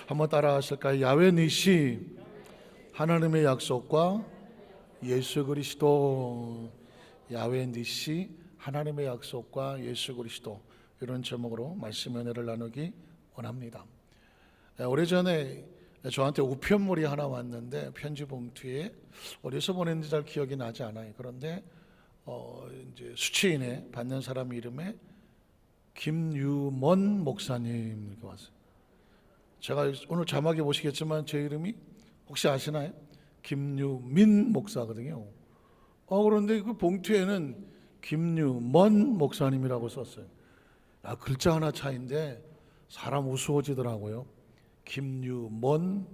한번 따라하실까요? 야훼 니시, 하나님의 약속과 예수 그리스도. 야훼 니시, 하나님의 약속과 예수 그리스도. 이런 제목으로 말씀 은혜를 나누기 원합니다. 오래전에 저한테 우편물이 하나 왔는데 편지 봉투에 어디서 보냈는지 잘 기억이 나지 않아요. 그런데 이제 수취인에 받는 사람 이름에 김유먼 목사님 이렇게 왔어요. 제가 오늘 자막에 보시겠지만 제 이름이 혹시 아시나요? 김유민 목사거든요. 그런데 그 봉투에는 김유먼 목사님이라고 썼어요. 글자 하나 차이인데 사람 우스워지더라고요. 김유먼,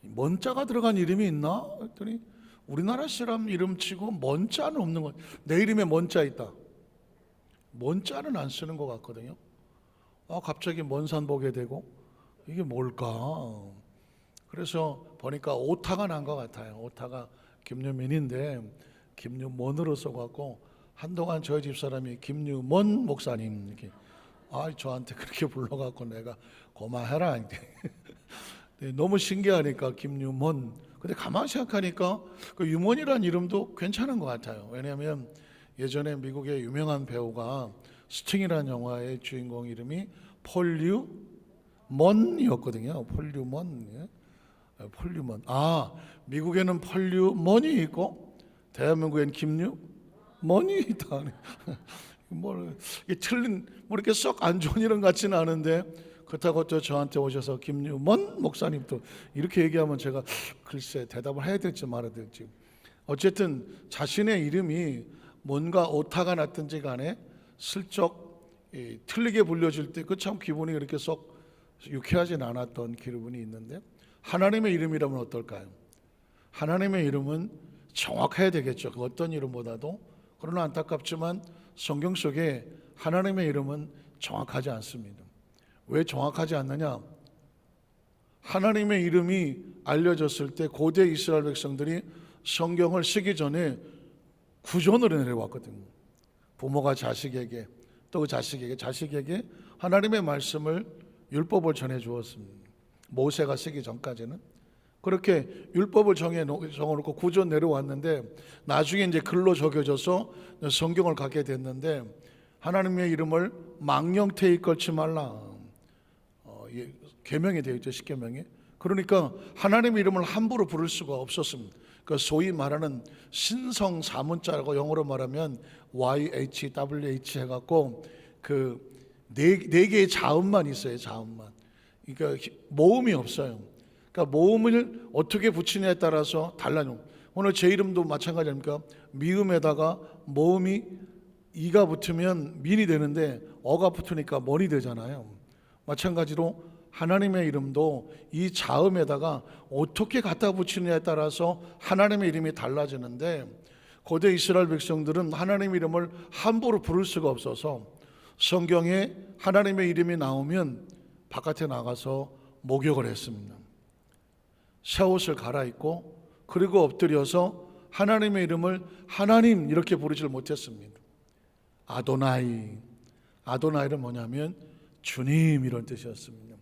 먼자가 들어간 이름이 있나? 했더니 우리나라 사람 이름치고 먼자는 없는 것. 내 이름에 먼자 있다. 먼자는 안 쓰는 것 같거든요. 갑자기 먼 산 보게 되고 이게 뭘까? 그래서 보니까 오타가 난 것 같아요. 오타가 김유민인데 김유먼으로 써갖고 한동안 저희 집사람이 김유먼 목사님 이렇게 저한테 그렇게 불러갖고 내가 고마해라. 너무 신기하니까 김유먼. 근데 가만히 생각하니까 그 유먼이라는 이름도 괜찮은 것 같아요. 왜냐하면 예전에 미국의 유명한 배우가 스팅이라는 영화의 주인공 이름이 폴류먼이었거든요. 폴류먼. 폴류먼. 미국에는 폴류먼이 있고 대한민국엔 김유먼이 있다. 이게 틀린 이렇게 썩 안 좋은 이름 같지는 않은데 그렇다고 또 저한테 오셔서 김유먼 목사님 또 이렇게 얘기하면 제가 글쎄 대답을 해야 될지 말아야 될지. 어쨌든 자신의 이름이 뭔가 오타가 났든지 간에 슬쩍 틀리게 불려질 때 그 참 기분이 그렇게 썩 유쾌하진 않았던 기분이 있는데, 하나님의 이름이라면 어떨까요? 하나님의 이름은 정확해야 되겠죠. 그 어떤 이름보다도. 그러나 안타깝지만 성경 속에 하나님의 이름은 정확하지 않습니다. 왜 정확하지 않느냐? 하나님의 이름이 알려졌을 때 고대 이스라엘 백성들이 성경을 쓰기 전에 구전으로 내려왔거든요. 부모가 자식에게, 또 그 자식에게 하나님의 말씀을, 율법을 전해 주었습니다. 모세가 쓰기 전까지는 그렇게 율법을 정해놓고 구전 내려왔는데, 나중에 이제 글로 적혀져서 성경을 갖게 됐는데, 하나님의 이름을 망령태에 걸치 말라 계명이 되어 있죠. 십계명에. 그러니까 하나님의 이름을 함부로 부를 수가 없었습니다. 그 소위 말하는 신성 사문자라고 영어로 말하면 YHWH 해갖고 그 네 개의 자음만 있어요. 자음만. 그러니까 모음이 없어요. 그러니까 모음을 어떻게 붙이냐에 따라서 달라요. 오늘 제 이름도 마찬가지 아닙니까? 미음에다가 모음이 이가 붙으면 민이 되는데 어가 붙으니까 먼이 되잖아요. 마찬가지로 하나님의 이름도 이 자음에다가 어떻게 갖다 붙이느냐에 따라서 하나님의 이름이 달라지는데, 고대 이스라엘 백성들은 하나님의 이름을 함부로 부를 수가 없어서 성경에 하나님의 이름이 나오면 바깥에 나가서 목욕을 했습니다. 새 옷을 갈아입고 그리고 엎드려서 하나님의 이름을 하나님 이렇게 부르질 못했습니다. 아도나이는 뭐냐면 주님 이런 뜻이었습니다.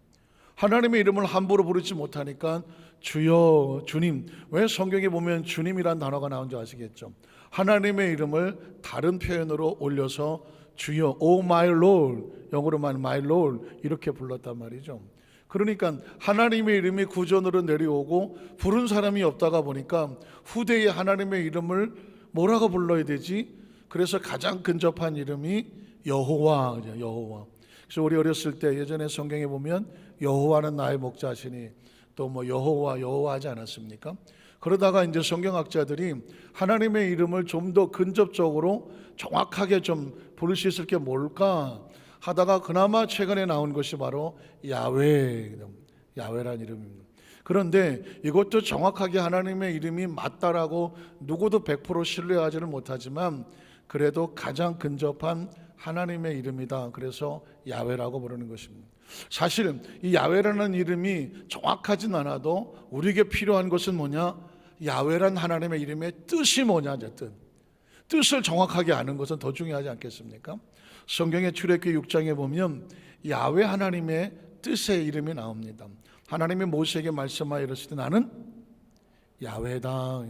하나님의 이름을 함부로 부르지 못하니까 주여, 주님. 왜 성경에 보면 주님이란 단어가 나온지 아시겠죠? 하나님의 이름을 다른 표현으로 올려서 주여, Oh my Lord, 영어로 말하면 my Lord 이렇게 불렀단 말이죠. 그러니까 하나님의 이름이 구전으로 내려오고 부른 사람이 없다가 보니까 후대에 하나님의 이름을 뭐라고 불러야 되지? 그래서 가장 근접한 이름이 여호와. 그래서 우리 어렸을 때 예전에 성경에 보면 여호와는 나의 목자시니 또 뭐 여호와 하지 않았습니까? 그러다가 이제 성경학자들이 하나님의 이름을 좀 더 근접적으로 정확하게 좀 부를 수 있을 게 뭘까 하다가 그나마 최근에 나온 것이 바로 야훼라는 이름입니다. 그런데 이것도 정확하게 하나님의 이름이 맞다라고 누구도 100% 신뢰하지는 못하지만 그래도 가장 근접한 하나님의 이름이다. 그래서 야훼라고 부르는 것입니다. 사실 이 야훼라는 이름이 정확하진 않아도 우리에게 필요한 것은 뭐냐? 야훼란 하나님의 이름의 뜻이 뭐냐? 뜻을 정확하게 아는 것은 더 중요하지 않겠습니까? 성경의 출애굽기 6장에 보면 야훼 하나님의 뜻의 이름이 나옵니다. 하나님이 모세에게 말씀하여 이르시되 나는 야훼다.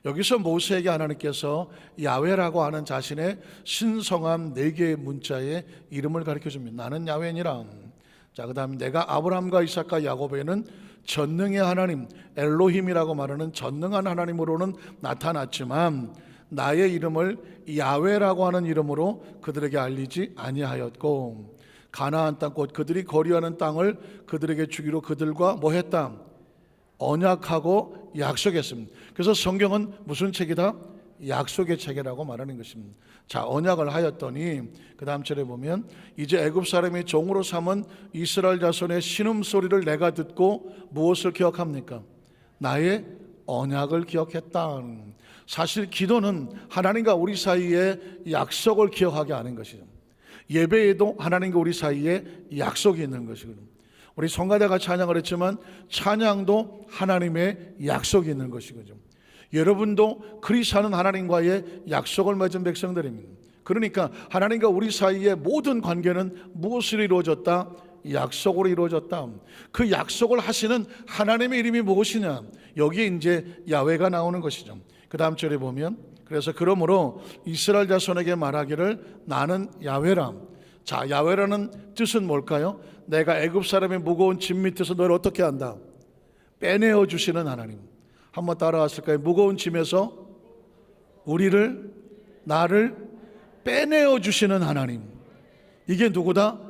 여기서 모세에게 하나님께서 야훼라고 하는 자신의 신성한 4개의 문자의 이름을 가르쳐 줍니다. 나는 야훼니라. 자, 그 다음에 내가 아브라함과 이삭과 야곱에는 전능의 하나님, 엘로힘이라고 말하는 전능한 하나님으로는 나타났지만 나의 이름을 야훼라고 하는 이름으로 그들에게 알리지 아니하였고, 가나안 땅 곧 그들이 거류하는 땅을 그들에게 주기로 그들과 뭐 했다? 언약하고 약속했습니다. 그래서 성경은 무슨 책이다? 약속의 책이라고 말하는 것입니다. 자, 언약을 하였더니 그 다음 절에 보면 이제 애굽 사람이 종으로 삼은 이스라엘 자손의 신음소리를 내가 듣고 무엇을 기억합니까? 나의 언약을 기억했다. 사실 기도는 하나님과 우리 사이에 약속을 기억하게 하는 것이죠. 예배에도 하나님과 우리 사이에 약속이 있는 것이거든요. 우리 성가대가 찬양을 했지만 찬양도 하나님의 약속이 있는 것이거든요. 여러분도 그리스도는 하나님과의 약속을 맺은 백성들입니다. 그러니까 하나님과 우리 사이의 모든 관계는 무엇으로 이루어졌다? 약속으로 이루어졌다. 그 약속을 하시는 하나님의 이름이 무엇이냐? 여기에 이제 야훼가 나오는 것이죠. 그 다음 절에 보면 그래서 그러므로 이스라엘 자손에게 말하기를 나는 야훼라. 자, 야훼라는 뜻은 뭘까요? 내가 애굽 사람의 무거운 짐 밑에서 너를 어떻게 한다? 빼내어 주시는 하나님. 한번 따라왔을까요? 무거운 짐에서 우리를, 나를 빼내어 주시는 하나님. 이게 누구다?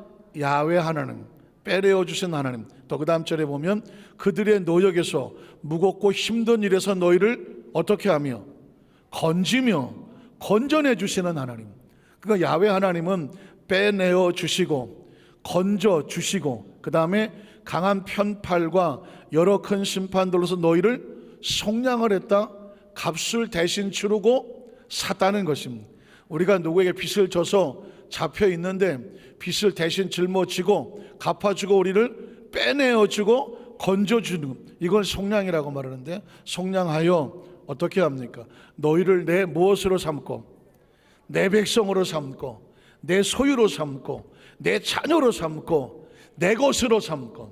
야훼 하나님, 빼내어 주신 하나님. 또 그 다음 절에 보면 그들의 노역에서 무겁고 힘든 일에서 너희를 어떻게 하며 건지며 건져내 주시는 하나님. 그러니까 야훼 하나님은 빼내어 주시고 건져 주시고 그 다음에 강한 편팔과 여러 큰 심판들로서 너희를 속량을 했다. 값을 대신 치르고 샀다는 것입니다. 우리가 누구에게 빚을 져서 잡혀 있는데 빚을 대신 짊어지고 갚아주고 우리를 빼내어주고 건져주는, 이걸 속량이라고 말하는데, 속량하여 어떻게 합니까? 너희를 내 무엇으로 삼고 내 백성으로 삼고 내 소유로 삼고 내 자녀로 삼고 내 것으로 삼고,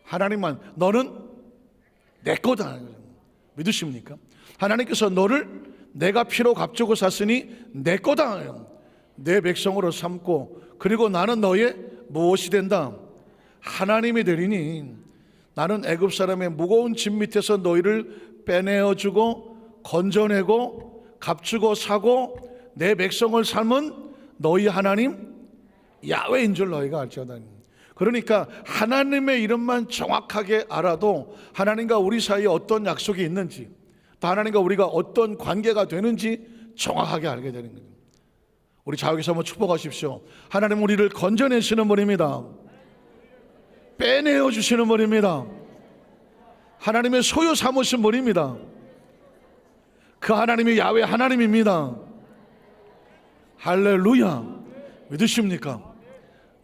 하나님만 너는 내 거다. 믿으십니까? 하나님께서 너를 내가 피로 값주고 샀으니 내 거다. 내 백성으로 삼고 그리고 나는 너의 무엇이 된다? 하나님이 되리니 나는 애굽 사람의 무거운 짐 밑에서 너희를 빼내어주고 건져내고 값주고 사고 내 백성을 삼은 너희 하나님 야훼인 줄 너희가 알지어다. 그러니까 하나님의 이름만 정확하게 알아도 하나님과 우리 사이에 어떤 약속이 있는지, 또 하나님과 우리가 어떤 관계가 되는지 정확하게 알게 되는 거예요. 우리 자유에서 한번 축복하십시오. 하나님 우리를 건져내시는 분입니다. 빼내어 주시는 분입니다. 하나님의 소유 삼으신 분입니다. 그 하나님이 야훼 하나님입니다. 할렐루야. 믿으십니까?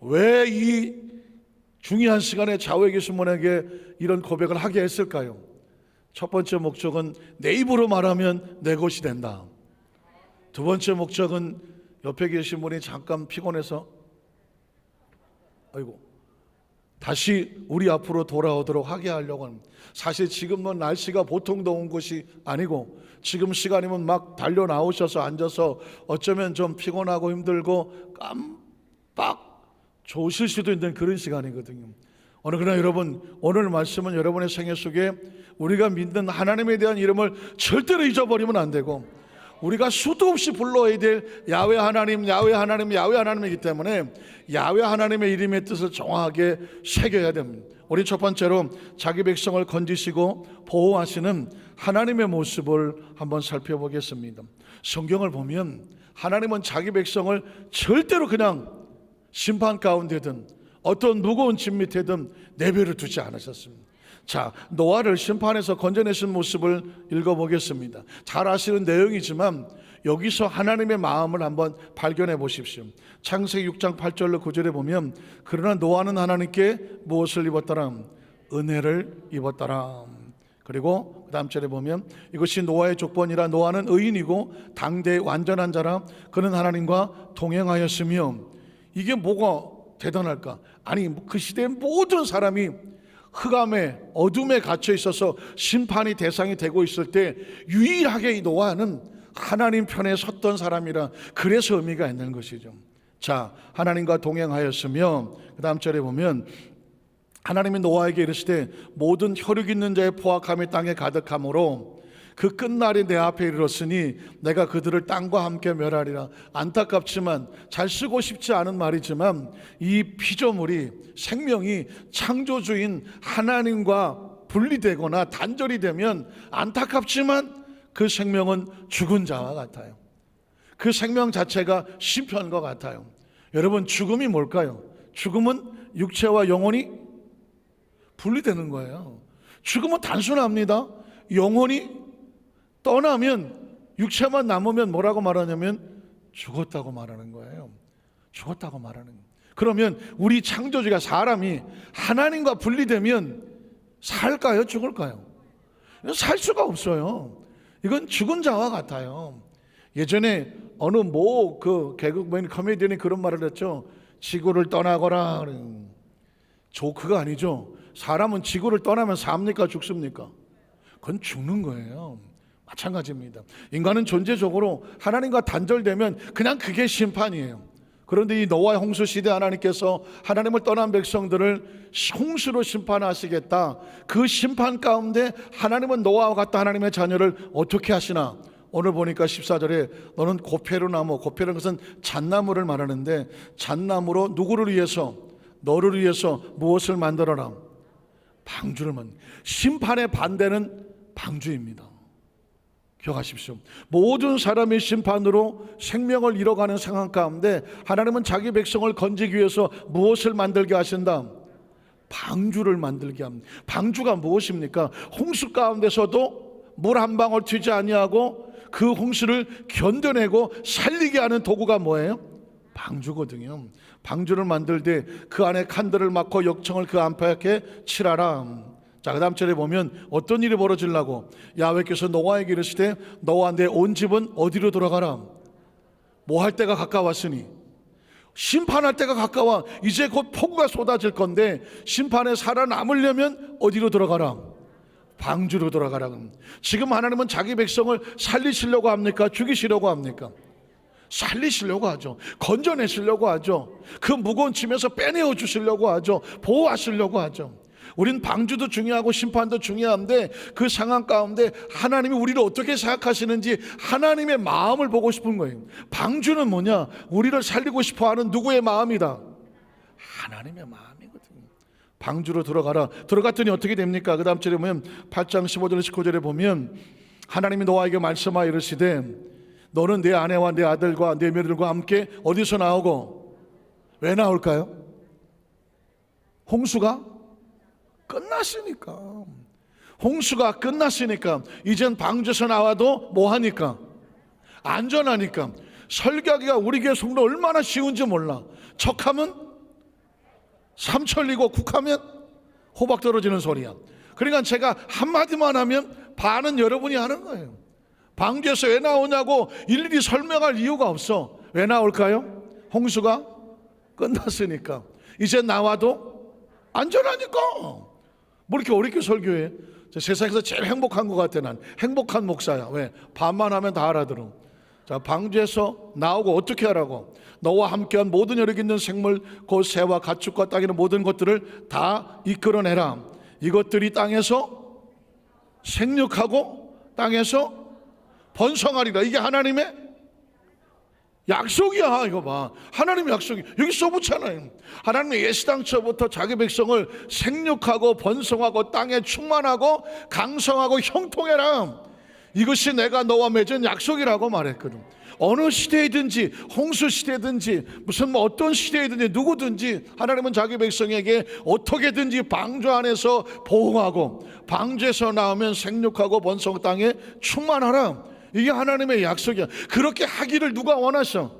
왜 이 중요한 시간에 좌우에 계신 분에게 이런 고백을 하게 했을까요? 첫 번째 목적은 내 입으로 말하면 내 것이 된다. 두 번째 목적은 옆에 계신 분이 잠깐 피곤해서 아이고 다시 우리 앞으로 돌아오도록 하게 하려고 합니다. 사실 지금은 날씨가 보통 더운 것이 아니고 지금 시간이면 막 달려 나오셔서 앉아서 어쩌면 좀 피곤하고 힘들고 깜빡 좋으실 수도 있는 그런 시간이거든요. 그러나 여러분, 오늘 말씀은 여러분의 생애 속에 우리가 믿는 하나님에 대한 이름을 절대로 잊어버리면 안 되고, 우리가 수도 없이 불러야 될 야훼 하나님, 야훼 하나님, 야훼 하나님이기 때문에 야훼 하나님의 이름의 뜻을 정확하게 새겨야 됩니다. 우리 첫 번째로 자기 백성을 건지시고 보호하시는 하나님의 모습을 한번 살펴보겠습니다. 성경을 보면 하나님은 자기 백성을 절대로 그냥 심판 가운데든 어떤 무거운 짐 밑에든 내버려 두지 않으셨습니다. 자, 노아를 심판에서 건져내신 모습을 읽어보겠습니다. 잘 아시는 내용이지만 여기서 하나님의 마음을 한번 발견해 보십시오. 창세기 6장 8절로 9절에 보면 그러나 노아는 하나님께 무엇을 입었더라? 은혜를 입었더라. 그리고 그 다음 절에 보면 이것이 노아의 조건이라 노아는 의인이고 당대의 완전한 자라 그는 하나님과 동행하였으며, 이게 뭐가 대단할까? 아니, 그 시대의 모든 사람이 흑암에 어둠에 갇혀 있어서 심판이 대상이 되고 있을 때 유일하게 이 노아는 하나님 편에 섰던 사람이라, 그래서 의미가 있는 것이죠. 자, 하나님과 동행하였으며, 그 다음 절에 보면 하나님이 노아에게 이르시되 모든 혈육 있는 자의 포악함이 땅에 가득하므로 그 끝날이 내 앞에 이르렀으니 내가 그들을 땅과 함께 멸하리라. 안타깝지만, 잘 쓰고 싶지 않은 말이지만, 이 피조물이, 생명이 창조주인 하나님과 분리되거나 단절이 되면 안타깝지만 그 생명은 죽은 자와 같아요. 그 생명 자체가 심판과 같아요. 여러분, 죽음이 뭘까요? 죽음은 육체와 영혼이 분리되는 거예요. 죽음은 단순합니다. 영혼이 떠나면, 육체만 남으면 뭐라고 말하냐면 죽었다고 말하는 거예요. 죽었다고 말하는 거예요. 그러면 우리 창조주가, 사람이 하나님과 분리되면 살까요? 죽을까요? 살 수가 없어요. 이건 죽은 자와 같아요. 예전에 어느 그 개그맨 코미디언이 그런 말을 했죠. 지구를 떠나거라. 조크가 아니죠. 사람은 지구를 떠나면 삽니까? 죽습니까? 그건 죽는 거예요. 마찬가지입니다. 인간은 존재적으로 하나님과 단절되면 그냥 그게 심판이에요. 그런데 이 노아의 홍수 시대 하나님께서 하나님을 떠난 백성들을 홍수로 심판하시겠다. 그 심판 가운데 하나님은 노아와 같다 하나님의 자녀를 어떻게 하시나? 오늘 보니까 14절에 너는 고페르나무, 고페르는 것은 잣나무를 말하는데, 잣나무로 누구를 위해서? 너를 위해서 무엇을 만들어라? 방주를 만들. 심판의 반대는 방주입니다. 기억하십시오. 모든 사람이 심판으로 생명을 잃어가는 상황 가운데 하나님은 자기 백성을 건지기 위해서 무엇을 만들게 하신다? 방주를 만들게 합니다. 방주가 무엇입니까? 홍수 가운데서도 물 한 방울 튀지 아니하고 그 홍수를 견뎌내고 살리게 하는 도구가 뭐예요? 방주거든요. 방주를 만들 때 그 안에 칸들을 막고 역청을 그 안팎에 칠하라. 자, 그 다음 절에 보면 어떤 일이 벌어지려고? 야훼께서 노아에게 이르시되 너와 내 온 집은 어디로 돌아가라? 뭐 할 때가 가까웠으니, 심판할 때가 가까워. 이제 곧 폭우가 쏟아질 건데 심판에 살아남으려면 어디로 돌아가라? 방주로 돌아가라. 지금 하나님은 자기 백성을 살리시려고 합니까? 죽이시려고 합니까? 살리시려고 하죠. 건져내시려고 하죠. 그 무거운 짐에서 빼내어 주시려고 하죠. 보호하시려고 하죠. 우린 방주도 중요하고 심판도 중요한데, 그 상황 가운데 하나님이 우리를 어떻게 생각하시는지 하나님의 마음을 보고 싶은 거예요. 방주는 뭐냐? 우리를 살리고 싶어하는 누구의 마음이다? 하나님의 마음이거든요. 방주로 들어가라. 들어갔더니 어떻게 됩니까? 그 다음 절에 보면 8장 15절 19절에 보면 하나님이 노아에게 말씀하여 이르시되 너는 내 아내와 내 아들과 내 며느리들과 함께 어디서 나오고, 왜 나올까요? 홍수가 끝났으니까. 홍수가 끝났으니까 이젠 방주에서 나와도 뭐하니까? 안전하니까. 설교하기가 우리 교회 성도 얼마나 쉬운지 몰라. 척하면 삼천리고 국하면 호박 떨어지는 소리야. 그러니까 제가 한마디만 하면 반은 여러분이 하는 거예요. 방주에서 왜 나오냐고 일일이 설명할 이유가 없어. 왜 나올까요? 홍수가 끝났으니까. 이제 나와도 안전하니까. 뭐 이렇게 어렵게 설교해? 세상에서 제일 행복한 것 같아. 난 행복한 목사야. 왜? 반만 하면 다 알아들어. 자, 방주에서 나오고 어떻게 하라고? 너와 함께한 모든 여력 있는 생물 곧 새와 가축과 땅에 있는 모든 것들을 다 이끌어내라. 이것들이 땅에서 생육하고 땅에서 번성하리라. 이게 하나님의 약속이야. 이거 봐, 하나님의 약속이 여기 써붙잖아요. 하나님의 예시당초부터 자기 백성을 생육하고 번성하고 땅에 충만하고 강성하고 형통해라. 이것이 내가 너와 맺은 약속이라고 말했거든. 어느 시대이든지 홍수 시대든지 무슨 뭐 어떤 시대이든지 누구든지 하나님은 자기 백성에게 어떻게든지 방주 안에서 보호하고 방주에서 나오면 생육하고 번성 땅에 충만하라. 이게 하나님의 약속이야. 그렇게 하기를 누가 원하셔?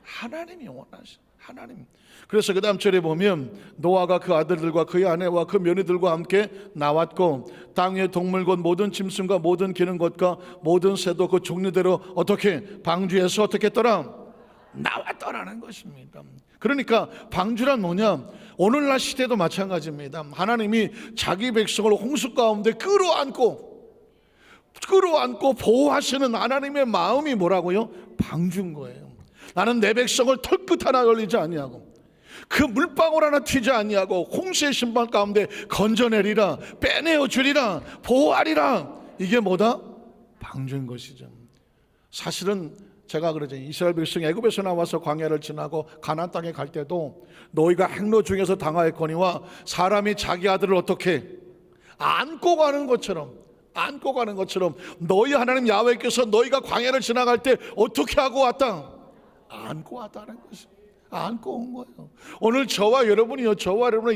하나님이 원하셔. 하나님. 그래서 그 다음 절에 보면 노아가 그 아들들과 그의 아내와 그 며느리들과 함께 나왔고 땅 위의 동물 곧 모든 짐승과 모든 기는 것과 모든 새도 그 종류대로 어떻게 방주에서 어떻게 했더라? 나왔더라는 것입니다. 그러니까 방주란 뭐냐? 오늘날 시대도 마찬가지입니다. 하나님이 자기 백성을 홍수 가운데 끌어안고 보호하시는 하나님의 마음이 뭐라고요? 방주인 거예요. 나는 내 백성을 털끝 하나 걸리지 아니하고 그 물방울 하나 튀지 아니하고 홍수의 심판 가운데 건져내리라, 빼내어 주리라, 보호하리라. 이게 뭐다? 방주인 것이죠. 사실은 제가 그러죠. 이스라엘 백성이 애굽에서 나와서 광야를 지나고 가나안 땅에 갈 때도 너희가 행로 중에서 당하였거니와 사람이 자기 아들을 어떻게 안고 가는 것처럼 너희 하나님 야훼께서 너희가 광야를 지나갈 때 어떻게 하고 왔다? 안고 왔다는 것입니다. 안고 온 거예요. 오늘 저와 여러분이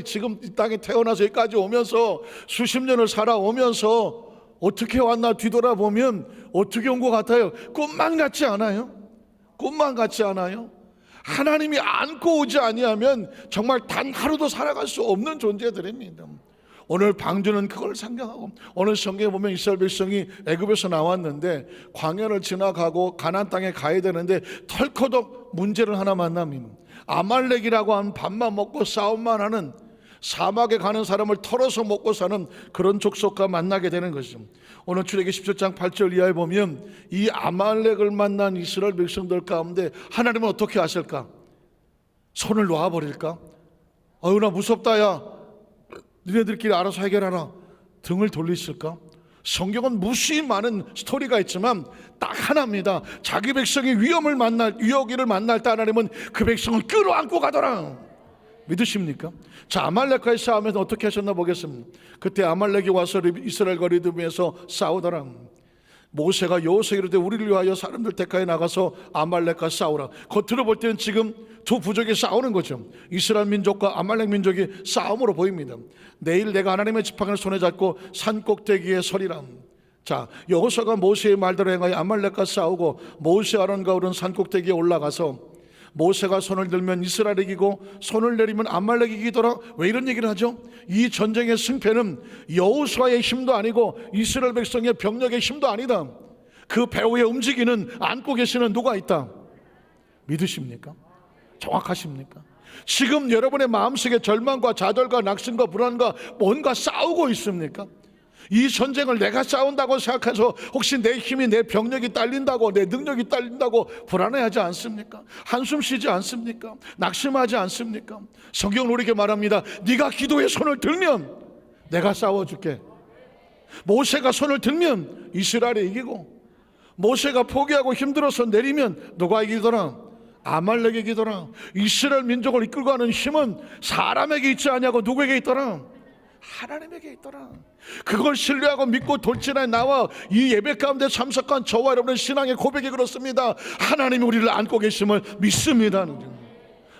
지금 이 땅에 태어나서 여기까지 오면서 수십 년을 살아오면서 어떻게 왔나 뒤돌아보면 어떻게 온 것 같아요? 꿈만 같지 않아요? 하나님이 안고 오지 아니하면 정말 단 하루도 살아갈 수 없는 존재들입니다. 오늘 방주는 그걸 상징하고, 오늘 성경에 보면 이스라엘 백성이 애굽에서 나왔는데 광야를 지나가고 가나안 땅에 가야 되는데 털커덕 문제를 하나 만납니다. 아말렉이라고 하는 밥만 먹고 싸움만 하는, 사막에 가는 사람을 털어서 먹고 사는 그런 족속과 만나게 되는 것이죠. 오늘 출애기 17장 8절 이하에 보면 이 아말렉을 만난 이스라엘 백성들 가운데 하나님은 어떻게 하실까? 손을 놓아버릴까? 어휴 나 무섭다, 야 니네들끼리 알아서 해결하라, 등을 돌리실까? 성경은 무수히 많은 스토리가 있지만 딱 하나입니다. 자기 백성이 위기를 만날 때 하나님은 그 백성을 끌어안고 가더라. 믿으십니까? 자, 아말렉과의 싸움에서 어떻게 하셨나 보겠습니다. 그때 아말렉이 와서 이스라엘과 리드미에서 싸우더라. 모세가 여호수아에게 이르되 우리를 위하여 사람들 택하여 나가서 아말렉과 싸우라. 겉으로 볼 때는 지금 두 부족이 싸우는 거죠. 이스라엘 민족과 아말렉 민족이 싸움으로 보입니다. 내일 내가 하나님의 지팡이를 손에 잡고 산 꼭대기에 서리라. 자, 여호수아가 모세의 말대로 행하여 아말렉과 싸우고 모세 아론과 울은 산 꼭대기에 올라가서 모세가 손을 들면 이스라엘이 이기고 손을 내리면 아말렉이 이기더라. 왜 이런 얘기를 하죠? 이 전쟁의 승패는 여호수아의 힘도 아니고 이스라엘 백성의 병력의 힘도 아니다. 그 배후에 움직이는 안고 계시는 누가 있다. 믿으십니까? 정확하십니까? 지금 여러분의 마음속에 절망과 좌절과 낙심과 불안과 뭔가 싸우고 있습니까? 이 전쟁을 내가 싸운다고 생각해서 혹시 내 힘이, 내 병력이 딸린다고, 내 능력이 딸린다고 불안해하지 않습니까? 한숨 쉬지 않습니까? 낙심하지 않습니까? 성경은 우리에게 말합니다. 네가 기도에 손을 들면 내가 싸워줄게. 모세가 손을 들면 이스라엘이 이기고, 모세가 포기하고 힘들어서 내리면 누가 이기더라? 아말렉이 이기더라. 이스라엘 민족을 이끌고 가는 힘은 사람에게 있지 아니하고 누구에게 있더라? 하나님에게 있더라. 그걸 신뢰하고 믿고 돌진해 나와 이 예배 가운데 참석한 저와 여러분의 신앙의 고백이 그렇습니다. 하나님이 우리를 안고 계심을 믿습니다.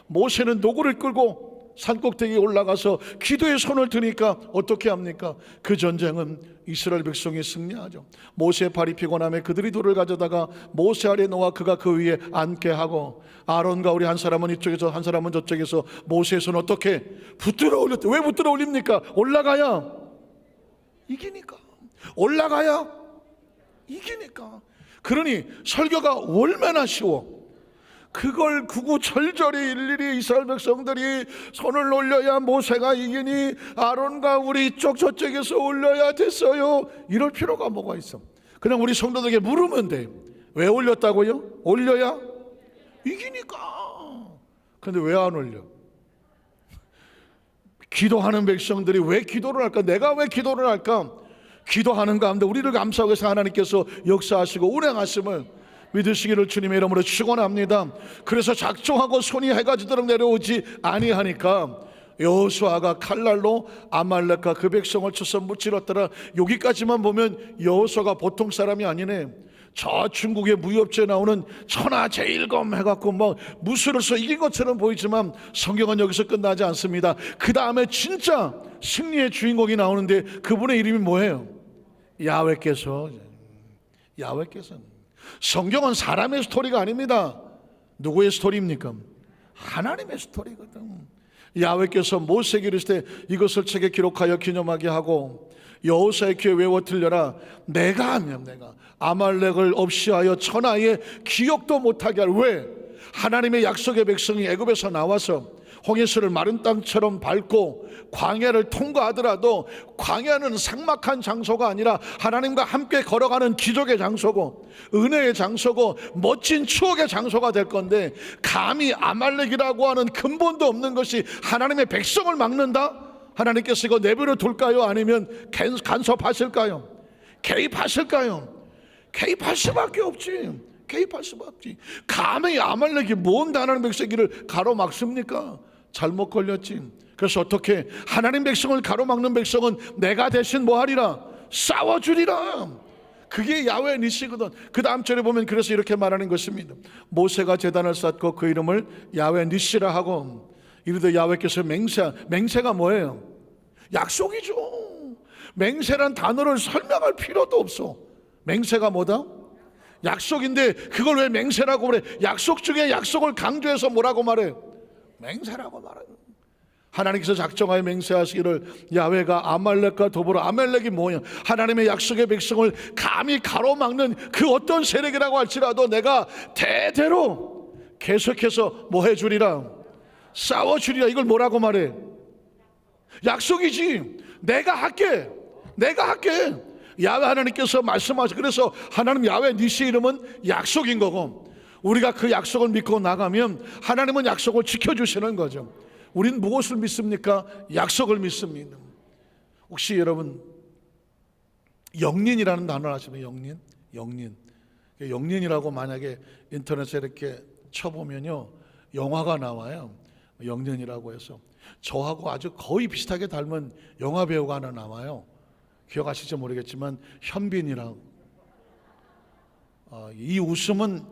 모세는 노구를 끌고 산꼭대기에 올라가서 기도의 손을 드니까 어떻게 합니까? 그 전쟁은 이스라엘 백성이 승리하죠. 모세의 발이 피곤함에 그들이 돌을 가져다가 모세 아래 놓아 그가 그 위에 앉게 하고, 아론과 우리 한 사람은 이쪽에서 한 사람은 저쪽에서 모세의 손을 어떻게 붙들어 올렸대. 왜 붙들어 올립니까? 올라가야 이기니까. 올라가야 이기니까. 그러니 설교가 얼마나 쉬워. 그걸 구구절절히 일일이 이스라엘 백성들이 손을 올려야 모세가 이기니 아론과 우리 이쪽 저쪽에서 올려야 됐어요. 이럴 필요가 뭐가 있어. 그냥 우리 성도들에게 물으면 돼. 왜 올렸다고요? 올려야 이기니까. 그런데 왜 안 올려? 기도하는 백성들이 왜 기도를 할까? 내가 왜 기도를 할까? 기도하는 가운데 우리를 감싸고 계신 하나님께서 역사하시고 운행하심을 믿으시기를 주님의 이름으로 축원합니다. 그래서 작정하고 손이 해가 지도록 내려오지 아니하니까 여호수아가 칼날로 아말렉과 그 백성을 쳐서 무찔렀더라. 여기까지만 보면 여호수아가 보통 사람이 아니네. 저 중국의 무협지에 나오는 천하제일검 해갖고 뭐 무술로서 이긴 것처럼 보이지만 성경은 여기서 끝나지 않습니다. 그 다음에 진짜 승리의 주인공이 나오는데 그분의 이름이 뭐예요? 야훼께서. 성경은 사람의 스토리가 아닙니다. 누구의 스토리입니까? 하나님의 스토리거든. 야훼께서 모세에게 이르시되 이것을 책에 기록하여 기념하게 하고 여호수아의 귀에 외워 들려라. 내가 아말렉을 없이하여 천하에 기억도 못하게 할. 왜? 하나님의 약속의 백성이 애굽에서 나와서 홍해수를 마른 땅처럼 밟고 광야를 통과하더라도 광야는 삭막한 장소가 아니라 하나님과 함께 걸어가는 기적의 장소고 은혜의 장소고 멋진 추억의 장소가 될 건데, 감히 아말렉이라고 하는 근본도 없는 것이 하나님의 백성을 막는다? 하나님께서 이거 내버려 둘까요? 아니면 간섭하실까요? 개입하실까요? 개입할 수밖에 없지. 개입할 수밖에 없지. 감히 아말렉이 뭔 하나님 백성을 가로막습니까? 잘못 걸렸지. 그래서 어떻게? 하나님 백성을 가로막는 백성은 내가 대신 뭐하리라? 싸워주리라. 그게 야훼 니시거든. 그 다음 절에 보면 그래서 이렇게 말하는 것입니다. 모세가 제단을 쌓고 그 이름을 야훼 니시라 하고 이르되 야훼께서 맹세가 뭐예요? 약속이죠. 맹세란 단어를 설명할 필요도 없어. 맹세가 뭐다? 약속인데 그걸 왜 맹세라고 그래? 약속 중에 약속을 강조해서 뭐라고 말해? 맹세라고 말해요. 하나님께서 작정하여 맹세하시기를 야훼가 아말렉과 더불어, 아말렉이 뭐냐? 하나님의 약속의 백성을 감히 가로막는 그 어떤 세력이라고 할지라도 내가 대대로 계속해서 뭐 해주리라? 싸워주리라. 이걸 뭐라고 말해? 약속이지. 내가 할게. 야훼 하나님께서 말씀하셔. 그래서 하나님 야훼 니시 이름은 약속인 거고, 우리가 그 약속을 믿고 나가면 하나님은 약속을 지켜주시는 거죠. 우리는 무엇을 믿습니까? 약속을 믿습니다. 혹시 여러분 영린이라는 단어를 아시나요? 영린이라고 만약에 인터넷에 이렇게 쳐보면요, 영화가 나와요. 영린이라고 해서 저하고 아주 거의 비슷하게 닮은 영화 배우가 하나 나와요. 기억하실지 모르겠지만 현빈이라고. 이 웃음은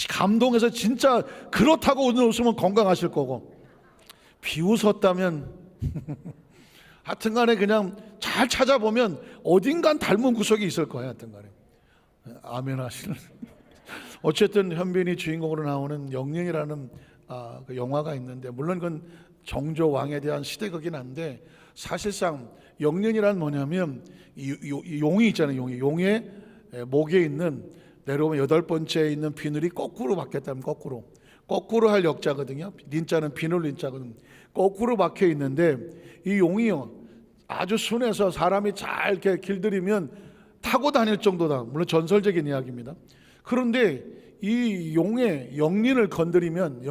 감동해서 진짜 그렇다고 웃는 웃음은 건강하실 거고, 비웃었다면 하여튼간에 그냥 잘 찾아보면 어딘간 닮은 구석이 있을 거예요. 하여튼간에 아멘 하시는. 어쨌든 현빈이 주인공으로 나오는 영린이라는 그 영화가 있는데, 물론 그건 정조 왕에 대한 시대극이긴 한데, 사실상 영린이란 뭐냐면 용이 있잖아요. 용의 목에 있는 내려오면 8번째에 있는 비늘이 거꾸로 박혔다면 거꾸로 할 역자거든요. 린자는 비늘 린자거든요. 거꾸로 박혀 있는데 이 용이요, 아주 순해서 사람이 잘 이렇게 길들이면 타고 다닐 정도다. 물론 전설적인 이야기입니다. 그런데 이 용의 영린을 건드리면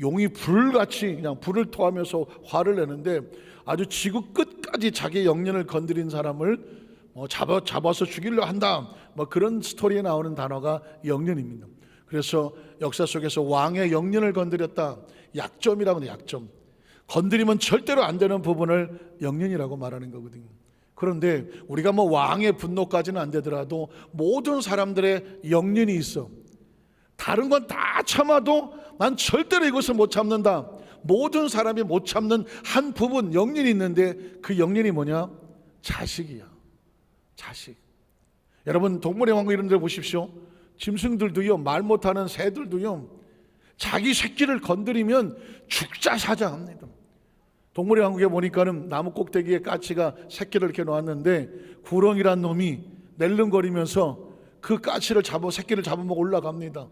용이 불같이 그냥 불을 토하면서 화를 내는데, 아주 지구 끝까지 자기 영린을 건드린 사람을 잡아서 죽이려 한다. 그런 스토리에 나오는 단어가 영린입니다. 그래서 역사 속에서 왕의 영린을 건드렸다. 약점이라고 해요. 약점. 건드리면 절대로 안 되는 부분을 영린이라고 말하는 거거든요. 그런데 우리가 왕의 분노까지는 안 되더라도 모든 사람들의 영린이 있어. 다른 건 다 참아도 난 절대로 이것을 못 참는다. 모든 사람이 못 참는 한 부분 영린이 있는데, 그 영린이 뭐냐? 자식이야. 자식. 여러분 동물의 왕국 이런 데 보십시오. 짐승들도요, 말 못하는 새들도요, 자기 새끼를 건드리면 죽자 사자 합니다. 동물의 왕국에 보니까는 나무 꼭대기에 까치가 새끼를 이렇게 놓았는데, 구렁이란 놈이 낼름거리면서 그 까치를 새끼를 잡아먹어 올라갑니다.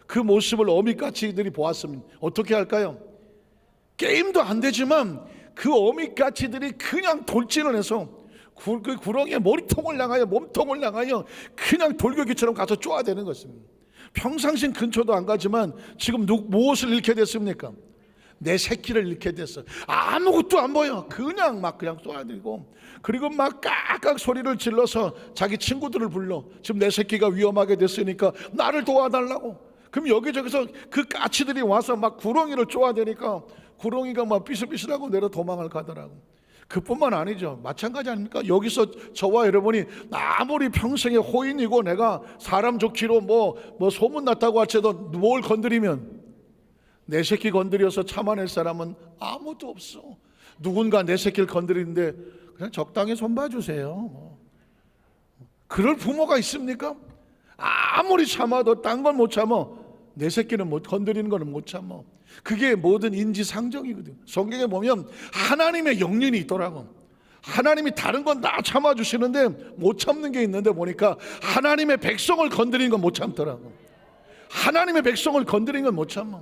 그 모습을 어미까치들이 보았습니다. 어떻게 할까요? 게임도 안 되지만 그 어미까치들이 그냥 돌진을 해서 그 구렁이에 머리통을 향하여, 몸통을 향하여 그냥 돌격이처럼 가서 쪼아대는 것입니다. 평상신 근처도 안 가지만 지금 무엇을 잃게 됐습니까? 내 새끼를 잃게 됐어. 아무것도 안 보여. 그냥 쏘아대고, 그리고 막 깍깍 소리를 질러서 자기 친구들을 불러. 지금 내 새끼가 위험하게 됐으니까 나를 도와달라고. 그럼 여기저기서 그 까치들이 와서 막 구렁이를 쪼아대니까 구렁이가 막 비실비실하고 내려 도망을 가더라고. 그뿐만 아니죠. 마찬가지 아닙니까? 여기서 저와 여러분이 아무리 평생에 호인이고 내가 사람 좋기로 소문났다고 할지라도 뭘 건드리면, 내 새끼 건드려서 참아낼 사람은 아무도 없어. 누군가 내 새끼를 건드리는데 그냥 적당히 손 봐주세요. 그럴 부모가 있습니까? 아무리 참아도 딴 건 못 참아. 내 새끼는 못 건드리는 거는 못 참아. 그게 모든 인지상정이거든. 성경에 보면 하나님의 영린이 있더라고. 하나님이 다른 건 다 참아주시는데 못 참는 게 있는데 보니까 하나님의 백성을 건드리는 건 못 참더라고. 하나님의 백성을 건드린 건 못 참아.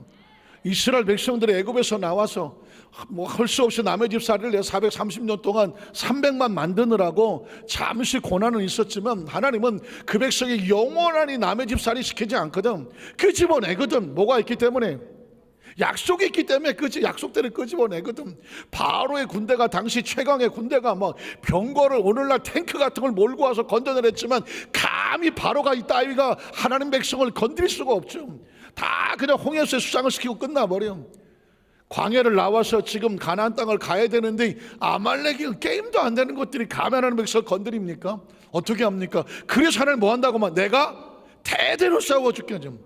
이스라엘 백성들이 애굽에서 나와서 할 수 없이 남의 집살이를 내 430년 동안 300만 만드느라고 잠시 고난은 있었지만 하나님은 그 백성이 영원히 남의 집살이 시키지 않거든. 끄집어내거든. 뭐가 있기 때문에? 약속이 있기 때문에 그 약속대로 끄집어내거든. 바로의 군대가 당시 최강의 군대가 막 병거를 오늘날 탱크 같은 걸 몰고 와서 건져내렸지만 감히 바로가 이 따위가 하나님 백성을 건드릴 수가 없죠. 다 그냥 홍해수에 수장을 시키고 끝나버려. 광야를 나와서 지금 가나안 땅을 가야 되는데 아말렉이 게임도 안 되는 것들이 감히 하나님 백성을 건드립니까? 어떻게 합니까? 그래서 하나님 뭐 한다고 막 내가 대대로 싸워줄게. 좀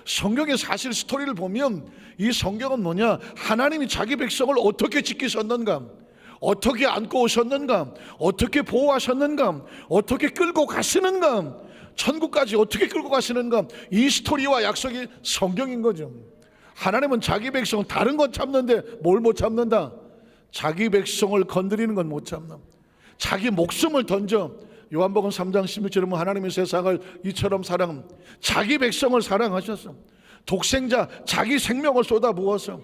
성경의 사실 스토리를 보면 이 성경은 뭐냐, 하나님이 자기 백성을 어떻게 지키셨는가, 어떻게 안고 오셨는가, 어떻게 보호하셨는가, 어떻게 끌고 가시는가, 천국까지 어떻게 끌고 가시는가, 이 스토리와 약속이 성경인 거죠. 하나님은 자기 백성은 다른 건 참는데 뭘 못 참는다? 자기 백성을 건드리는 건 못 참나. 자기 목숨을 던져. 요한복음 3장 16절에 보면 하나님이 세상을 이처럼 자기 백성을 사랑하셨어. 독생자 자기 생명을 쏟아부어서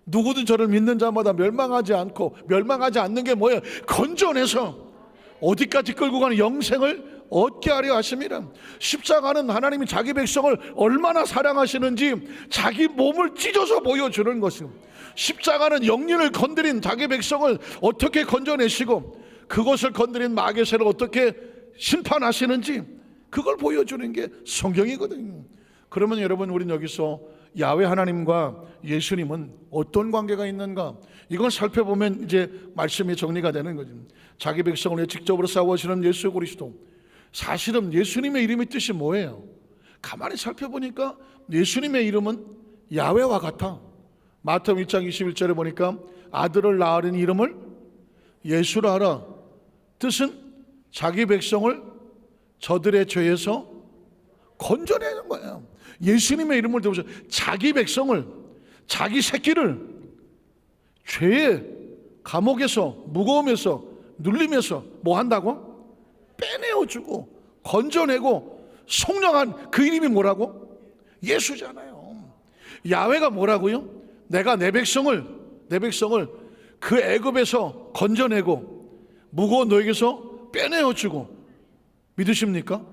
누구든 저를 믿는 자마다 멸망하지 않고, 멸망하지 않는 게 뭐예요? 건져내서 어디까지 끌고 가는 영생을 얻게 하려 하심이라. 십자가는 하나님이 자기 백성을 얼마나 사랑하시는지 자기 몸을 찢어서 보여주는 것입니다. 십자가는 영린을 건드린 자기 백성을 어떻게 건져내시고 그것을 건드린 마귀세를 어떻게 심판하시는지 그걸 보여주는 게 성경이거든요. 그러면 여러분, 우리는 여기서 야훼 하나님과 예수님은 어떤 관계가 있는가, 이걸 살펴보면 이제 말씀이 정리가 되는 거죠. 자기 백성을 위해 직접으로 싸워주시는 예수 그리스도. 사실은 예수님의 이름의 뜻이 뭐예요? 가만히 살펴보니까 예수님의 이름은 야훼와 같아. 마태복음 1장 21절에 보니까 아들을 낳으린 이름을 예수라 하라. 뜻은 자기 백성을 저들의 죄에서 건져내는 거예요. 예수님의 이름을 대고서 자기 백성을, 자기 새끼를 죄의 감옥에서, 무거움에서, 눌림에서 뭐 한다고? 빼내어주고 건져내고 속량한 그 이름이 뭐라고? 예수잖아요. 야훼가 뭐라고요? 내가 내 백성을 그 애굽에서 건져내고 무거운 너에게서 빼내어주고, 믿으십니까?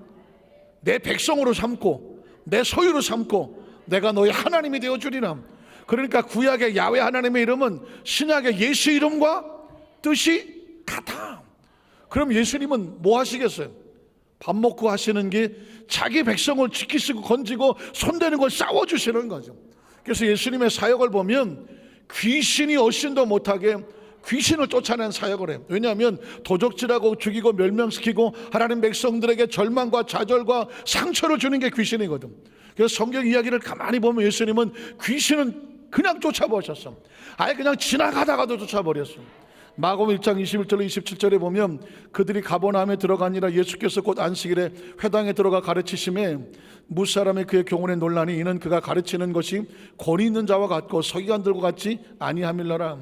내 백성으로 삼고 내 소유로 삼고 내가 너의 하나님이 되어주리라. 그러니까 구약의 야훼 하나님의 이름은 신약의 예수 이름과 뜻이 같아. 그럼 예수님은 뭐 하시겠어요? 밥 먹고 하시는 게 자기 백성을 지키시고 건지고 손대는 걸 싸워주시는 거죠. 그래서 예수님의 사역을 보면 귀신이 어신도 못하게 귀신을 쫓아낸 사역을 해요. 왜냐하면 도적질하고 죽이고 멸망시키고 하나님 백성들에게 절망과 좌절과 상처를 주는 게 귀신이거든. 그래서 성경 이야기를 가만히 보면 예수님은 귀신은 그냥 쫓아버렸어. 아예 그냥 지나가다가도 쫓아버렸어. 마가복음 1장 21절로 27절에 보면 그들이 가버나움에 들어가니라. 예수께서 곧 안식일에 회당에 들어가 가르치심에 무사람이 그의 교훈에 논라니 이는 그가 가르치는 것이 권위 있는 자와 같고 서기관 들과 같지 아니함일러라.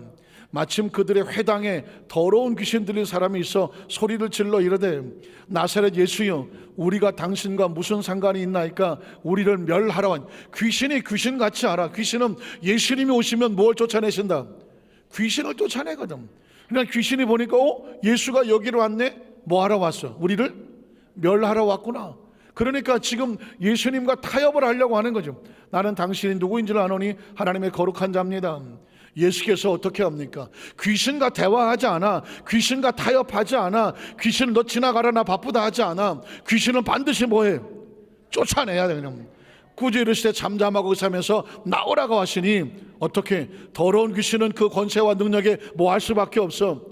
마침 그들의 회당에 더러운 귀신 들린 사람이 있어 소리를 질러 이르되 나사렛 예수여, 우리가 당신과 무슨 상관이 있나이까? 우리를 멸하러 온 귀신이 귀신같이 알아. 귀신은 예수님이 오시면 뭘 쫓아내신다? 귀신을 쫓아내거든. 그러니까 귀신이 보니까 예수가 여기로 왔네? 뭐 하러 왔어? 우리를 멸하러 왔구나. 그러니까 지금 예수님과 타협을 하려고 하는 거죠. 나는 당신이 누구인지를 아노니 하나님의 거룩한 자입니다. 예수께서 어떻게 합니까? 귀신과 대화하지 않아. 귀신과 타협하지 않아. 귀신은 너 지나가라 나 바쁘다 하지 않아. 귀신은 반드시 뭐해? 쫓아내야 돼. 그냥 굳이 이르시되 잠잠하고 의사면서 나오라고 하시니 어떻게? 더러운 귀신은 그 권세와 능력에 뭐 할 수밖에 없어.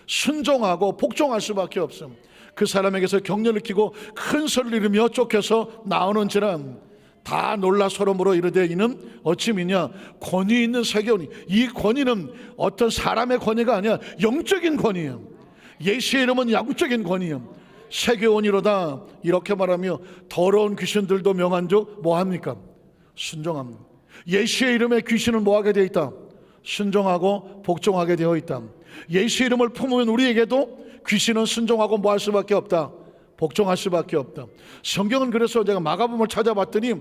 순종하고 복종할 수밖에 없어. 그 사람에게서 격려를 끼고 큰 소리를 이르며 쫓겨서 나오는지라. 다 놀라 서로 물어 이르되 이는 어찌 미냐? 권위 있는 세계오니. 이 권위는 어떤 사람의 권위가 아니야. 영적인 권위예요. 예수의 이름은 영적인 권위예요. 세계원이로다. 이렇게 말하며 더러운 귀신들도 명한즉 뭐합니까? 순종합니다. 예수의 이름에 귀신은 뭐하게 되어 있다? 순종하고 복종하게 되어 있다. 예수의 이름을 품으면 우리에게도 귀신은 순종하고 뭐 할 수밖에 없다? 복종할 수밖에 없다. 성경은 그래서 제가 마가복음을 찾아봤더니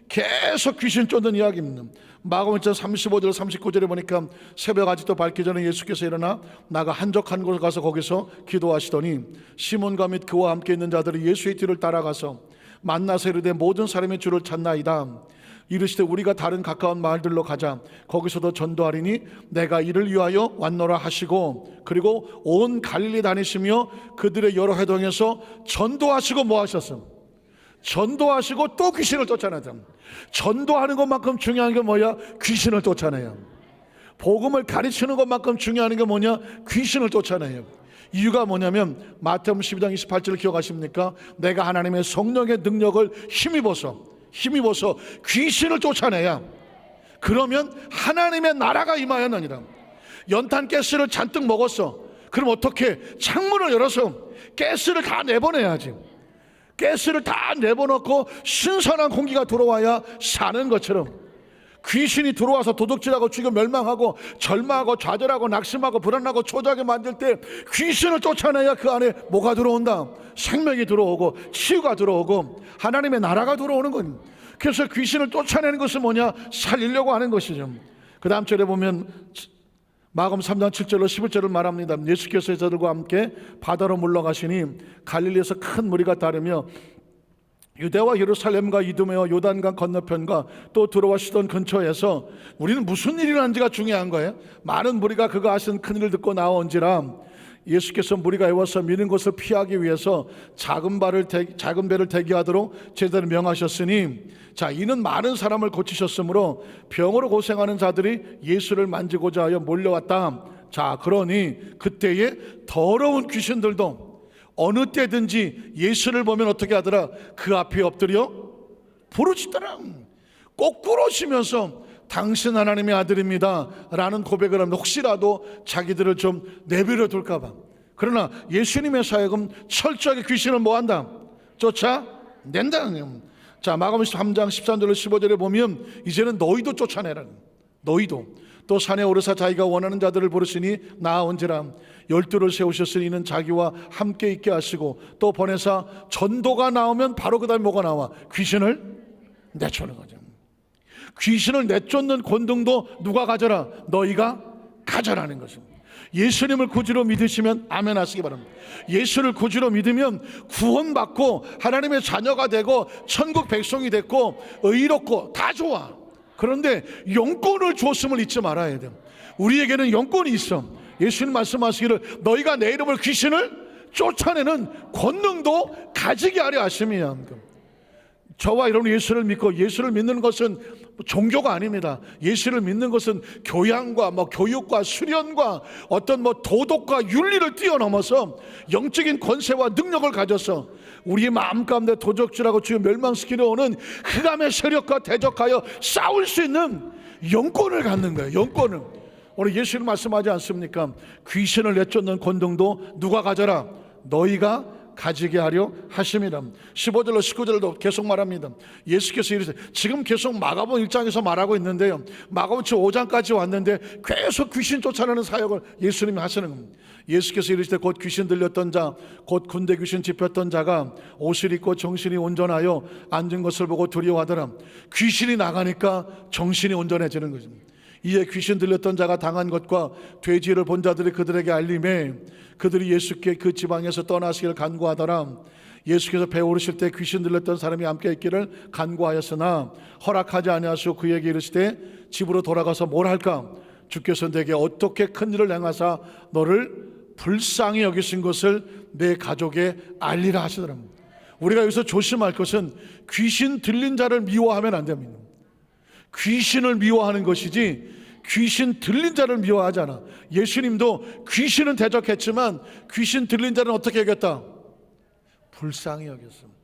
계속 귀신 쫓는 이야기입니다. 마가복음 35절 39절에 보니까 새벽 아직도 밝기 전에 예수께서 일어나 나가 한적한 곳에 가서 거기서 기도하시더니 시몬과 및 그와 함께 있는 자들이 예수의 뒤를 따라가서 만나서 이르되 모든 사람이 주를 찾나이다. 이르시되 우리가 다른 가까운 마을들로 가자. 거기서도 전도하리니 내가 이를 위하여 왔노라 하시고, 그리고 온 갈릴리 다니시며 그들의 여러 회당에서 전도하시고 뭐 하셨음? 전도하시고 또 귀신을 쫓아내자. 전도하는 것만큼 중요한 게 뭐야? 귀신을 쫓아내요. 복음을 가르치는 것만큼 중요한 게 뭐냐? 귀신을 쫓아내요. 이유가 뭐냐면 마태복음 12장 28절을 기억하십니까? 내가 하나님의 성령의 능력을 힘입어서 귀신을 쫓아내야, 그러면 하나님의 나라가 임하였느니라. 연탄 가스를 잔뜩 먹었어. 그럼 어떻게? 창문을 열어서 가스를 다 내보내야지. 가스를 다 내보놓고 신선한 공기가 들어와야 사는 것처럼, 귀신이 들어와서 도둑질하고 죽여 멸망하고 절망하고 좌절하고 낙심하고 불안하고 초조하게 만들 때 귀신을 쫓아내야 그 안에 뭐가 들어온다? 생명이 들어오고 치유가 들어오고 하나님의 나라가 들어오는 겁니다. 그래서 귀신을 쫓아내는 것은 뭐냐? 살리려고 하는 것이죠. 그 다음 절에 보면 마가복음 3장 7절로 11절을 말합니다. 예수께서 저들과 함께 바다로 물러가시니 갈릴리에서 큰 무리가 따르며 유대와 예루살렘과 이두메와 요단강 건너편과 또 들어와 시돈 근처에서, 우리는 무슨 일이 일어난지가 중요한 거예요. 많은 무리가 그가 하신 큰 일을 듣고 나온지라 예수께서 무리가 애워서 미는 것을 피하기 위해서 작은 배를 대기하도록 제자를 명하셨으니, 자, 이는 많은 사람을 고치셨으므로 병으로 고생하는 자들이 예수를 만지고자 하여 몰려왔다. 자, 그러니 그때에 더러운 귀신들도 어느 때든지 예수를 보면 어떻게 하더라? 그 앞에 엎드려 부르짖더라. 꼬꾸러지면서 당신 하나님의 아들입니다 라는 고백을 합니다. 혹시라도 자기들을 좀 내버려 둘까 봐. 그러나 예수님의 사역은 철저하게 귀신을 뭐한다? 쫓아낸다는 거예요. 자, 마가복음 3장 13절로 15절에 보면 이제는 너희도 쫓아내라. 너희도. 또 산에 오르사 자기가 원하는 자들을 부르시니 나아온지라. 12를 세우셨으니 이는 자기와 함께 있게 하시고, 또 보내사 전도가 나오면 바로 그 다음에 뭐가 나와? 귀신을 내쫓는 거죠. 귀신을 내쫓는 권능도 누가 가져라? 너희가 가져라는 것입니다. 예수님을 구주로 믿으시면 아멘 하시기 바랍니다. 예수를 구주로 믿으면 구원받고 하나님의 자녀가 되고 천국 백성이 됐고 의롭고 다 좋아. 그런데 영권을 주었음을 잊지 말아야 돼요. 우리에게는 영권이 있어. 예수님 말씀하시기를 너희가 내 이름을 귀신을 쫓아내는 권능도 가지게 하려 하심이야. 저와 여러분 예수를 믿고, 예수를 믿는 것은 종교가 아닙니다. 예수를 믿는 것은 교양과 교육과 수련과 어떤 도덕과 윤리를 뛰어넘어서 영적인 권세와 능력을 가져서 우리의 마음 가운데 도적질하고 주여 멸망시키려 오는 흑암의 세력과 대적하여 싸울 수 있는 영권을 갖는 거예요. 영권을. 오늘 예수님 말씀하지 않습니까? 귀신을 내쫓는 권능도 누가 가져라? 너희가 가지게 하려 하심이라. 15절로 19절도 계속 말합니다. 예수께서 이르시되, 지금 계속 마가복음 1장에서 말하고 있는데요, 마가복음 5장까지 왔는데 계속 귀신 쫓아내는 사역을 예수님이 하시는 겁니다. 예수께서 이르시되 곧 귀신 들렸던 자, 곧 군대 귀신 짚혔던 자가 옷을 입고 정신이 온전하여 앉은 것을 보고 두려워하더라. 귀신이 나가니까 정신이 온전해지는 것입니다. 이에 귀신 들렸던 자가 당한 것과 돼지를 본 자들이 그들에게 알림해 그들이 예수께 그 지방에서 떠나시기를 간구하더라. 예수께서 배 오르실 때 귀신 들렸던 사람이 함께 있기를 간구하였으나 허락하지 아니하시고 그에게 이르시되 집으로 돌아가서 뭘 할까? 주께서 내게 어떻게 큰 일을 행하사 너를 불쌍히 여기신 것을 내 가족에 알리라 하시더라. 우리가 여기서 조심할 것은 귀신 들린 자를 미워하면 안 됩니다. 귀신을 미워하는 것이지 귀신 들린 자를 미워하지 않아. 예수님도 귀신은 대적했지만 귀신 들린 자는 어떻게 여겼다? 불쌍히 여겼습니다.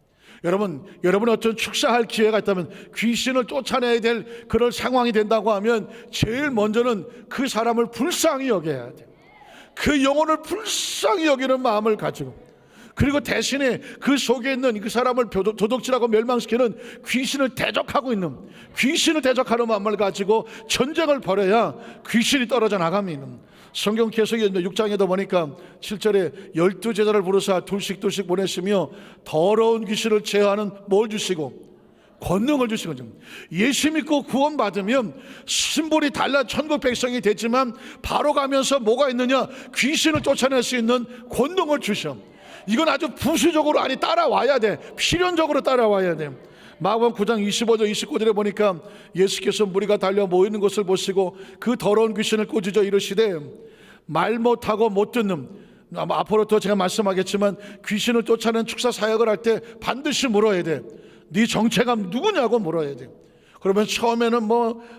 여러분 어떤 축사할 기회가 있다면 귀신을 쫓아내야 될 그런 상황이 된다고 하면 제일 먼저는 그 사람을 불쌍히 여겨야 돼요. 그 영혼을 불쌍히 여기는 마음을 가지고, 그리고 대신에 그 속에 있는 그 사람을 도둑질하고 멸망시키는 귀신을 대적하고 있는, 귀신을 대적하는 마음을 가지고 전쟁을 벌여야 귀신이 떨어져 나갑니다. 성경 계속 6장에도 보니까 7절에 12제자를 부르사 둘씩 보내시며 더러운 귀신을 제어하는 뭘 주시고? 권능을 주신 거죠. 예수 믿고 구원받으면 심볼이 달라 천국 백성이 됐지만 바로 가면서 뭐가 있느냐? 귀신을 쫓아낼 수 있는 권능을 주셔. 이건 아주 부수적으로 아니 따라와야 돼. 필연적으로 따라와야 돼. 마가복음 9장 25절 29절에 보니까 예수께서 무리가 달려 모이는 것을 보시고 그 더러운 귀신을 꾸짖어 이르시되 말 못하고 못 듣는, 아마 앞으로 더 제가 말씀하겠지만 귀신을 쫓아내는 축사 사역을 할 때 반드시 물어야 돼. 네 정체가 누구냐고 물어야 돼. 그러면 처음에는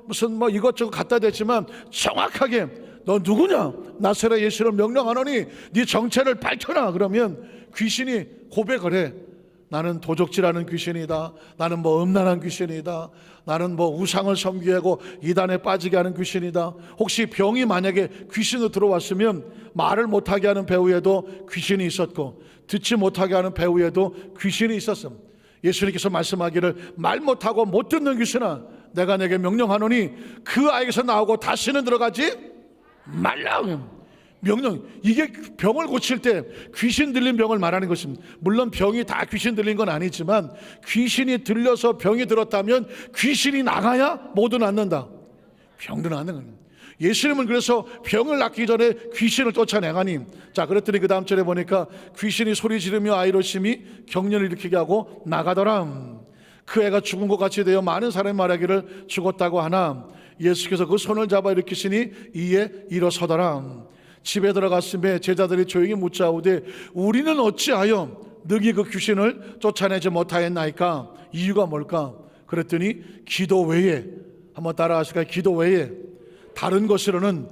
무슨 이것저것 갖다 댔지만 정확하게 너 누구냐? 나사렛 예수를 명령하노니 네 정체를 밝혀라. 그러면 귀신이 고백을 해. 나는 도적질하는 귀신이다. 나는 음란한 귀신이다. 나는 우상을 섬기고 이단에 빠지게 하는 귀신이다. 혹시 병이 만약에 귀신으로 들어왔으면 말을 못하게 하는 배우에도 귀신이 있었고 듣지 못하게 하는 배우에도 귀신이 있었음. 예수님께서 말씀하기를 말 못하고 못 듣는 귀신아 내가 내게 명령하노니 그 아이에게서 나오고 다시는 들어가지 말라. 명령. 이게 병을 고칠 때 귀신 들린 병을 말하는 것입니다. 물론 병이 다 귀신 들린 건 아니지만 귀신이 들려서 병이 들었다면 귀신이 나가야 모두 낫는다. 병도 낫는 거예요. 예수님은 그래서 병을 낫기 전에 귀신을 쫓아내가니, 자 그랬더니 그 다음 절에 보니까 귀신이 소리 지르며 아이로 심히 격려를 일으키게 하고 나가더라. 그 애가 죽은 것 같이 되어 많은 사람이 말하기를 죽었다고 하나 예수께서 그 손을 잡아 일으키시니 이에 일어서더라. 집에 들어갔음에 제자들이 조용히 묻자오되 우리는 어찌하여 능히 그 귀신을 쫓아내지 못하였나이까? 이유가 뭘까? 그랬더니 기도 외에, 한번 따라하실까요? 기도 외에 다른 것으로는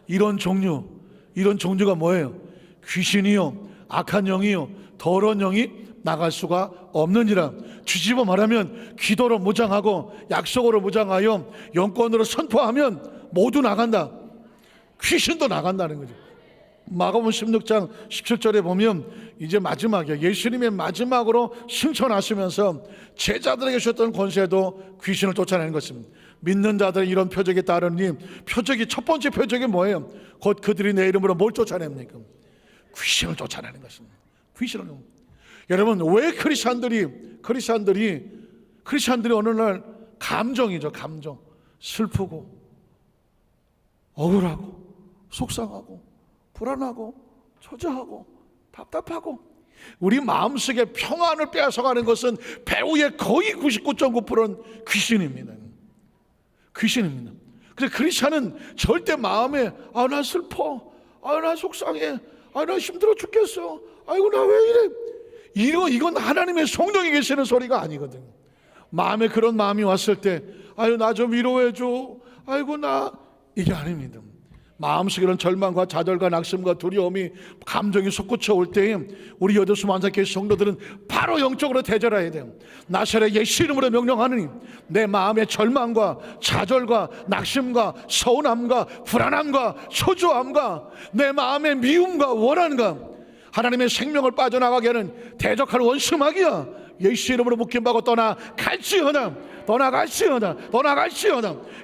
이런 종류가 뭐예요? 귀신이요, 악한 영이요, 더러운 영이 나갈 수가 없느니라. 뒤집어 말하면 기도로 무장하고 약속으로 무장하여 영권으로 선포하면 모두 나간다. 귀신도 나간다는 거죠. 마가복음 16장 17절에 보면 이제 마지막이에요. 예수님의 마지막으로 승천하시면서 제자들에게 주셨던 권세도 귀신을 쫓아내는 것입니다. 믿는 자들은 이런 표적에 따르니, 표적이 첫 번째 표적이 뭐예요? 곧 그들이 내 이름으로 뭘 쫓아냅니까? 귀신을 쫓아내는 것입니다. 귀신을. 여러분 왜 크리스찬들이 어느 날 감정이죠. 감정. 슬프고 억울하고 속상하고 불안하고 초조하고 답답하고 우리 마음속에 평안을 빼앗아가는 것은 배우의 거의 99.9%는 귀신입니다. 귀신입니다. 그래서 크리스찬은 절대 마음에 나 슬퍼, 나 속상해, 나 힘들어 죽겠어, 아이고 나 왜 이래, 이건 하나님의 성령이 계시는 소리가 아니거든. 마음에 그런 마음이 왔을 때 아유 나 좀 위로해줘, 아이고 나, 이게 아닙니다. 마음속에 이런 절망과 좌절과 낙심과 두려움이 감정이 솟구쳐 올 때에 우리 여도수 만삭교회 성도들은 바로 영적으로 대절해야 돼요. 나사렛 예수 이름으로 명령하느니 내 마음의 절망과 좌절과 낙심과 서운함과 불안함과 초조함과 내 마음의 미움과 원한과 하나님의 생명을 빠져나가게 하는 대적하는 원수마귀야 예수 이름으로 묶임받고 떠나갈지어다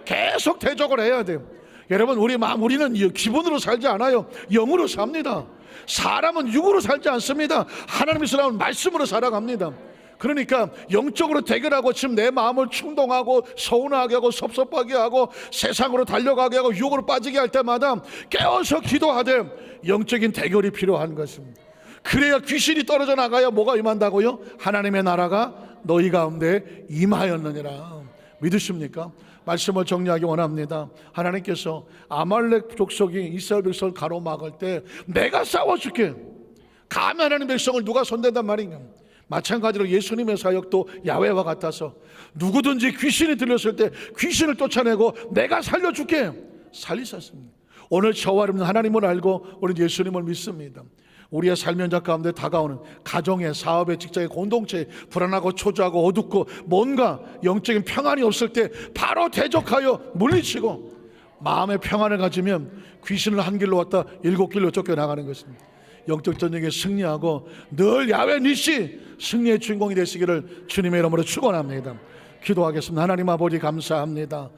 계속 대적을 해야 돼요. 여러분 우리는 기본으로 살지 않아요. 영으로 삽니다. 사람은 육으로 살지 않습니다. 하나님께서 나온 말씀으로 살아갑니다. 그러니까 영적으로 대결하고 지금 내 마음을 충동하고 서운하게 하고 섭섭하게 하고 세상으로 달려가게 하고 육으로 빠지게 할 때마다 깨어서 기도하되 영적인 대결이 필요한 것입니다. 그래야 귀신이 떨어져 나가야 뭐가 임한다고요? 하나님의 나라가 너희 가운데 임하였느니라. 믿으십니까? 말씀을 정리하기 원합니다. 하나님께서 아말렉 족속이 이스라엘 백성을 가로막을 때 내가 싸워줄게. 감히 하나님 백성을 누가 손댄단 말인가? 마찬가지로 예수님의 사역도 야훼와 같아서 누구든지 귀신이 들렸을 때 귀신을 쫓아내고 내가 살려줄게. 살리셨습니다. 오늘 저와 여러분 하나님을 알고 우리 예수님을 믿습니다. 우리의 삶 현장 가운데 다가오는 가정의, 사업의, 직장의, 공동체에 불안하고 초조하고 어둡고 뭔가 영적인 평안이 없을 때 바로 대적하여 물리치고 마음의 평안을 가지면 귀신을 한 길로 왔다 7길로 쫓겨나가는 것입니다. 영적 전쟁에 승리하고 늘 야훼 니시 승리의 주인공이 되시기를 주님의 이름으로 축원합니다. 기도하겠습니다. 하나님 아버지 감사합니다.